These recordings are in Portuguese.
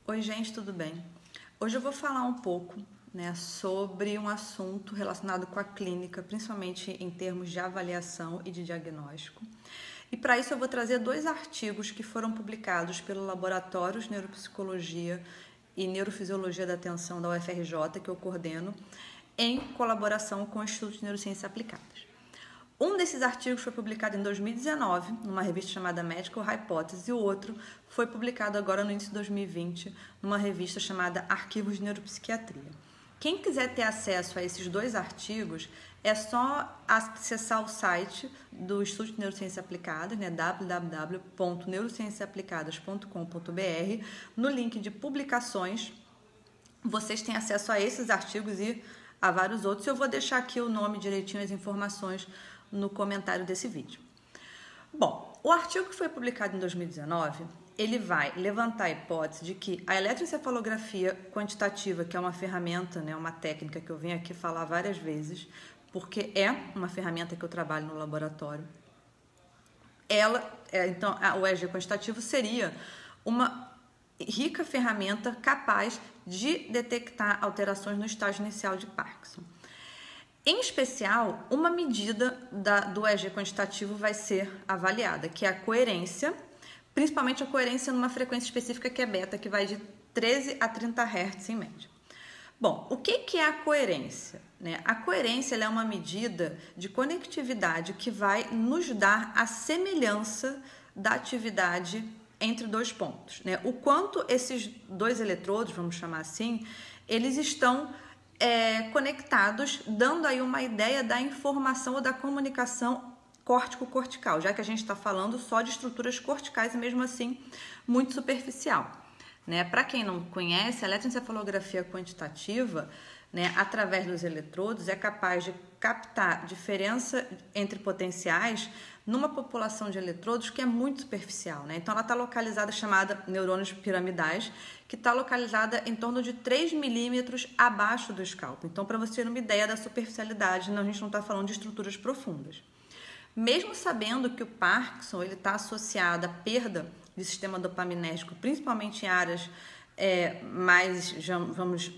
Oi, gente, tudo bem? Hoje eu vou falar um pouco, sobre um assunto relacionado com a clínica, principalmente em termos de avaliação e de diagnóstico. E para isso eu vou trazer dois artigos que foram publicados pelo Laboratório de Neuropsicologia e Neurofisiologia da Atenção da UFRJ, que eu coordeno, em colaboração com o Instituto de Neurociências Aplicadas. Um desses artigos foi publicado em 2019, numa revista chamada Medical Hypothesis, e o outro foi publicado agora no início de 2020, numa revista chamada Arquivos de Neuropsiquiatria. Quem quiser ter acesso a esses dois artigos, é só acessar o site do Instituto de Neurociências Aplicadas, www.neurocienciasaplicadas.com.br. No link de publicações, vocês têm acesso a esses artigos e a vários outros. Eu vou deixar aqui o nome direitinho, as informações no comentário desse vídeo. Bom, o artigo que foi publicado em 2019, ele vai levantar a hipótese de que a eletroencefalografia quantitativa, que é uma ferramenta, uma técnica que eu venho aqui falar várias vezes, porque é uma ferramenta que eu trabalho no laboratório, então, o EEG quantitativo seria uma rica ferramenta capaz de detectar alterações no estágio inicial de Parkinson. Em especial, uma medida do EEG quantitativo vai ser avaliada, que é a coerência, principalmente a coerência numa frequência específica que é beta, que vai de 13 a 30 Hz em média. Bom, o que é a coerência? A coerência é uma medida de conectividade que vai nos dar a semelhança da atividade entre dois pontos. O quanto esses dois eletrodos, vamos chamar assim, eles estão conectados, dando aí uma ideia da informação ou da comunicação córtico-cortical, já que a gente está falando só de estruturas corticais e mesmo assim muito superficial. Para quem não conhece, a eletroencefalografia quantitativa, através dos eletrodos, é capaz de captar diferença entre potenciais numa população de eletrodos que é muito superficial. Então, ela está localizada, chamada neurônios piramidais, que está localizada em torno de 3 milímetros abaixo do escalpo. Então, para você ter uma ideia da superficialidade, a gente não está falando de estruturas profundas. Mesmo sabendo que o Parkinson está associado à perda de sistema dopaminérgico, principalmente em áreas mais, vamos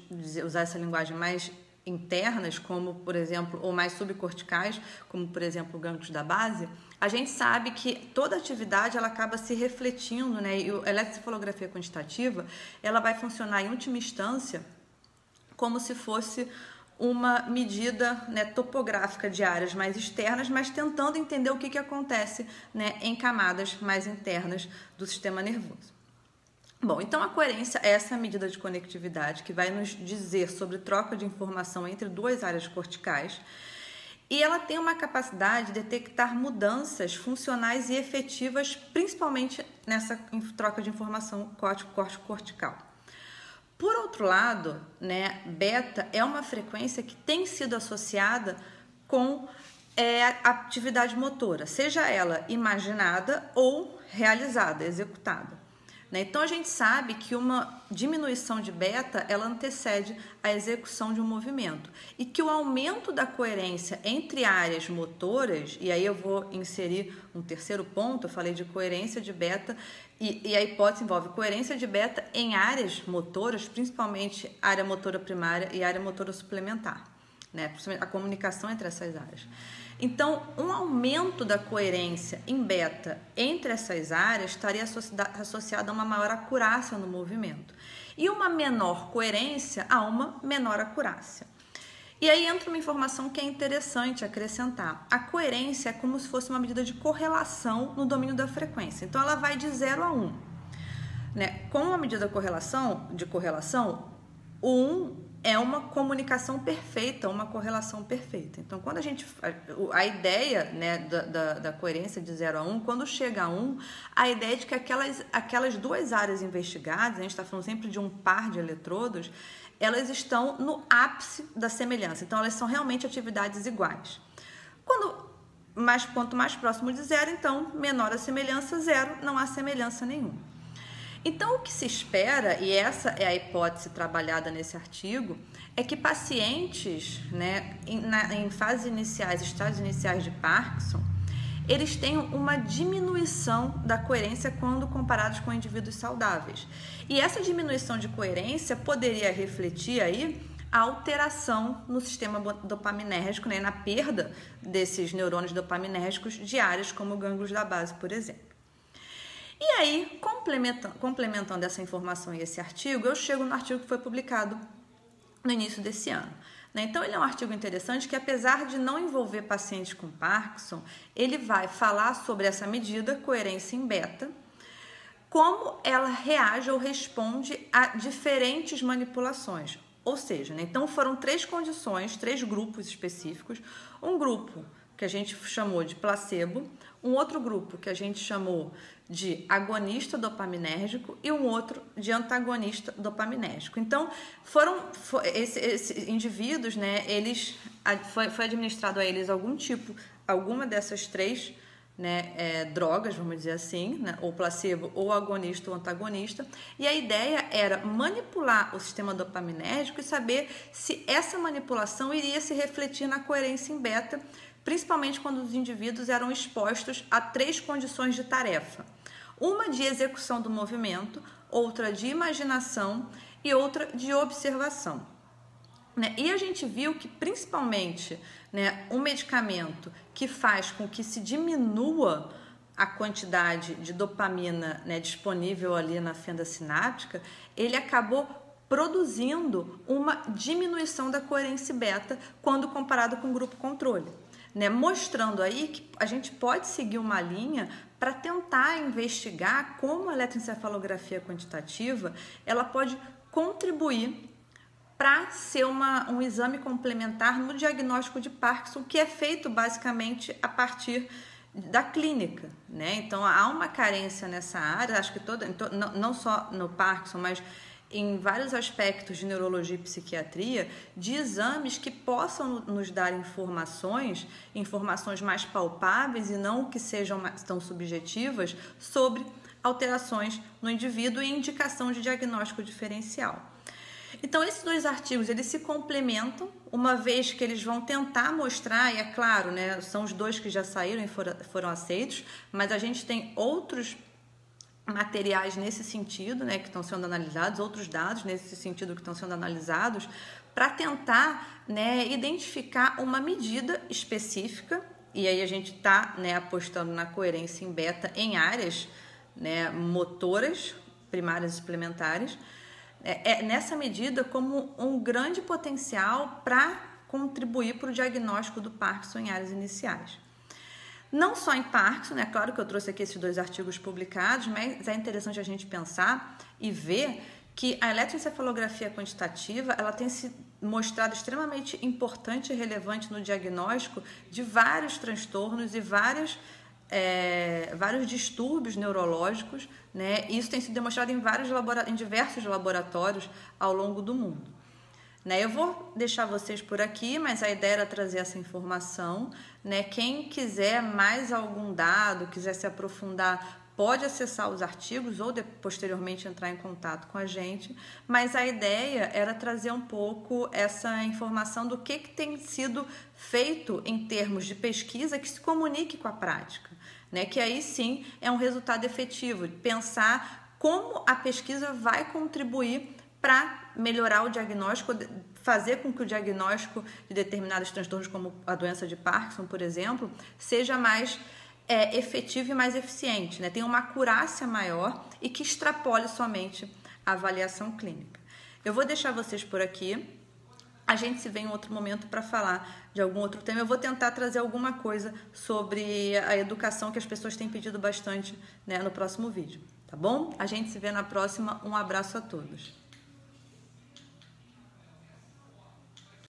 usar essa linguagem, mais internas, como por exemplo, ou mais subcorticais, como por exemplo gânglios da base, a gente sabe que toda atividade ela acaba se refletindo, e a eletroencefalografia quantitativa ela vai funcionar em última instância como se fosse uma medida topográfica de áreas mais externas, mas tentando entender o que acontece em camadas mais internas do sistema nervoso. Bom, então a coerência é essa medida de conectividade que vai nos dizer sobre troca de informação entre duas áreas corticais, e ela tem uma capacidade de detectar mudanças funcionais e efetivas, principalmente nessa troca de informação córtico-cortical. Por outro lado, beta é uma frequência que tem sido associada com a atividade motora, seja ela imaginada ou realizada, executada. Então, a gente sabe que uma diminuição de beta, ela antecede a execução de um movimento e que o aumento da coerência entre áreas motoras, e aí eu vou inserir um terceiro ponto, eu falei de coerência de beta, e a hipótese envolve coerência de beta em áreas motoras, principalmente área motora primária e área motora suplementar, a comunicação entre essas áreas. Então, um aumento da coerência em beta entre essas áreas estaria associado a uma maior acurácia no movimento. E uma menor coerência a uma menor acurácia. E aí entra uma informação que é interessante acrescentar. A coerência é como se fosse uma medida de correlação no domínio da frequência. Então, ela vai de 0 a 1. Com a medida de correlação, o 1 é uma comunicação perfeita, uma correlação perfeita. Então, quando a ideia da coerência de 0 a 1, quando chega a 1, a ideia é de que aquelas duas áreas investigadas, a gente está falando sempre de um par de eletrodos, elas estão no ápice da semelhança. Então, elas são realmente atividades iguais. Quanto mais próximo de 0, então, menor a semelhança, 0, não há semelhança nenhuma. Então, o que se espera, e essa é a hipótese trabalhada nesse artigo, é que pacientes em fases iniciais, estágios iniciais de Parkinson, eles têm uma diminuição da coerência quando comparados com indivíduos saudáveis. E essa diminuição de coerência poderia refletir aí a alteração no sistema dopaminérgico, né, na perda desses neurônios dopaminérgicos de áreas como gânglios da base, por exemplo. E aí, complementando essa informação e esse artigo, eu chego no artigo que foi publicado no início desse ano. Então, ele é um artigo interessante que, apesar de não envolver pacientes com Parkinson, ele vai falar sobre essa medida, coerência em beta, como ela reage ou responde a diferentes manipulações. Ou seja, então foram 3 condições, 3 grupos específicos. Um grupo que a gente chamou de placebo, um outro grupo que a gente chamou de agonista dopaminérgico e um outro de antagonista dopaminérgico. Então, esses indivíduos, né, foi administrado a eles alguma dessas 3, né, drogas, vamos dizer assim, né, ou placebo, ou agonista ou antagonista, e a ideia era manipular o sistema dopaminérgico e saber se essa manipulação iria se refletir na coerência em beta, principalmente quando os indivíduos eram expostos a 3 condições de tarefa. Uma de execução do movimento, outra de imaginação e outra de observação. E a gente viu que, principalmente, né, um medicamento que faz com que se diminua a quantidade de dopamina, né, disponível ali na fenda sináptica, ele acabou produzindo uma diminuição da coerência beta quando comparado com o grupo controle. Mostrando aí que a gente pode seguir uma linha para tentar investigar como a eletroencefalografia quantitativa ela pode contribuir para ser um exame complementar no diagnóstico de Parkinson, que é feito basicamente a partir da clínica, né? Então, há uma carência nessa área, acho que não só no Parkinson, mas em vários aspectos de neurologia e psiquiatria, de exames que possam nos dar informações mais palpáveis e não que sejam tão subjetivas sobre alterações no indivíduo e indicação de diagnóstico diferencial. Então, esses 2 artigos, eles se complementam, uma vez que eles vão tentar mostrar, e é claro, né, são os 2 que já saíram e foram aceitos, mas a gente tem outros materiais nesse sentido, né, que estão sendo analisados, outros dados nesse sentido que estão sendo analisados, para tentar, né, identificar uma medida específica, e aí a gente está, né, apostando na coerência em beta em áreas, né, motoras, primárias e suplementares, nessa medida como um grande potencial para contribuir para o diagnóstico do Parkinson em áreas iniciais. Não só em Parkinson, né? Claro que eu trouxe aqui esses 2 artigos publicados, mas é interessante a gente pensar e ver que a eletroencefalografia quantitativa ela tem se mostrado extremamente importante e relevante no diagnóstico de vários transtornos e vários distúrbios neurológicos, né? Isso tem sido demonstrado em diversos laboratórios ao longo do mundo. Eu vou deixar vocês por aqui, mas a ideia era trazer essa informação. Quem quiser mais algum dado, quiser se aprofundar, pode acessar os artigos ou posteriormente entrar em contato com a gente. Mas a ideia era trazer um pouco essa informação do que tem sido feito em termos de pesquisa que se comunique com a prática, que aí sim é um resultado efetivo, pensar como a pesquisa vai contribuir para melhorar o diagnóstico, fazer com que o diagnóstico de determinados transtornos, como a doença de Parkinson, por exemplo, seja mais efetivo e mais eficiente, né? Tenha uma acurácia maior e que extrapole somente a avaliação clínica. Eu vou deixar vocês por aqui. A gente se vê em outro momento para falar de algum outro tema. Eu vou tentar trazer alguma coisa sobre a educação que as pessoas têm pedido bastante, né, no próximo vídeo, tá bom? A gente se vê na próxima. Um abraço a todos.